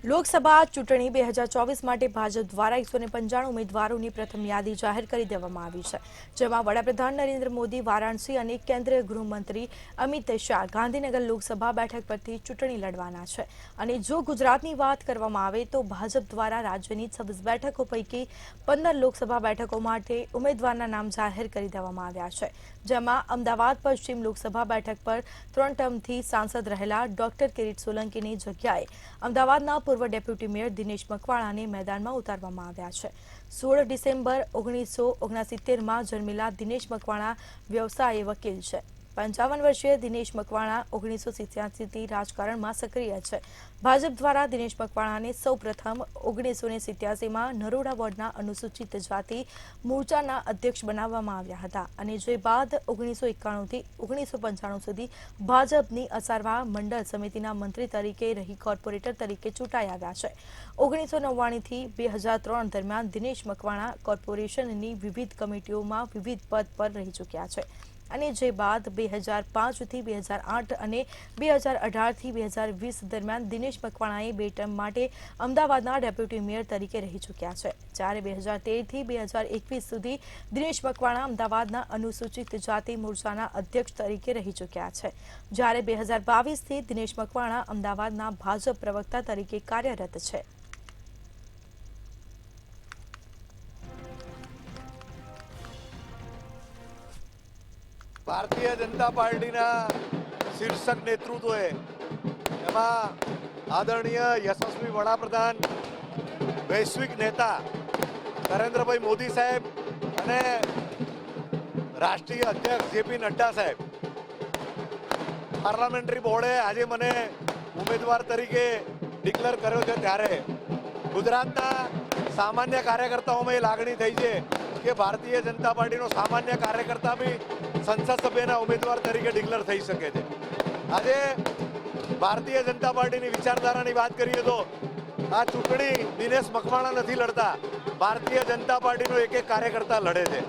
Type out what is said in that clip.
લોકસભા ચૂંટણી 2024 માટે ભાજપ દ્વારા 195 ઉમેદવારોની પ્રથમ યાદી જાહેર કરી દેવામાં આવી છે, જેમાં વડાપ્રધાન નરેન્દ્ર મોદી વારાણસી અને કેન્દ્રીય ગૃહમંત્રી અમિત શાહ ગાંધીનગર લોકસભા બેઠક પરથી ચૂંટણી લડવાના છે. અને જો ગુજરાતની વાત કરવામાં આવે તો ભાજપ દ્વારા રાજ્યની 26 બેઠકો પૈકી 15 લોકસભા બેઠકો માટે ઉમેદવારના નામ જાહેર કરી દેવામાં આવ્યા છે, જેમાં અમદાવાદ પશ્ચિમ લોકસભા બેઠક પર 3 ટર્મથી સાંસદ રહેલા ડોક્ટર કિરીટ સોલંકીની જગ્યાએ અમદાવાદના પૂર્વ ડેપ્યુટી મેયર દિનેશ મકવાણાને મેદાનમાં ઉતારવામાં આવ્યા છે. 16 ડિસેમ્બર 1969માં જન્મેલા દિનેશ મકવાણા વ્યવસાયે વકીલ છે. 55 વર્ષીય દિનેશ મકવાણા 1987થી રાજકારણમાં સક્રિય છે. ભાજપ દ્વારા દિનેશ મકવાણાને સૌપ્રથમ 1987માં નરોડા વોર્ડના અનુસૂચિત જાતિ મોરચાના અધ્યક્ષ બનાવવામાં આવ્યા હતા, અને જે બાદ 1991થી 1995 સુધી ભાજપની અસારવા મંડળ સમિતિના મંત્રી તરીકે રહી કોર્પોરેટર તરીકે ચૂંટાઈ આવ્યા છે. 1999થી 2003 દરમિયાન દિનેશ મકવાણા કોર્પોરેશનની વિવિધ કમિટીઓમાં વિવિધ પદ પર રહી ચૂક્યા છે, અને જે બાદ 2005થી 2008 અને 2018થી 2020 દરમિયાન દિનેશ મકવાણાએ 2 ટર્મ માટે અમદાવાદના ડેપ્યુટી મેયર તરીકે રહી ચૂક્યા છે. જ્યારે 2013થી 2021 સુધી દિનેશ મકવાણા અમદાવાદના અનુસૂચિત જાતિ મોરચાના અધ્યક્ષ તરીકે રહી ચૂક્યા છે. જ્યારે 2022થી દિનેશ મકવાણા અમદાવાદના ભાજપ પ્રવક્તા તરીકે કાર્યરત છે. ભારતીય જનતા પાર્ટીના શીર્ષક નેતૃત્વએ એમાં આદરણીય યશસ્વી વડાપ્રધાન, વૈશ્વિક નેતા નરેન્દ્રભાઈ મોદી સાહેબ અને રાષ્ટ્રીય અધ્યક્ષ જેપી નડ્ડા સાહેબ, પાર્લામેન્ટરી બોર્ડે આજે મને ઉમેદવાર તરીકે ડિક્લેર કર્યો છે, ત્યારે ગુજરાતના સામાન્ય કાર્યકર્તાઓમાં એ લાગણી થઈ છે કે ભારતીય જનતા પાર્ટીનો સામાન્ય કાર્યકર્તા બી સંસદ સભ્યના ઉમેદવાર તરીકે ડિક્લેર થઈ શકે છે. આજે ભારતીય જનતા પાર્ટીની વિચારધારાની વાત કરીએ તો આ ચૂંટણી દિનેશ મકવાણા નથી લડતા, ભારતીય જનતા પાર્ટીનો એક કાર્યકર્તા લડે છે.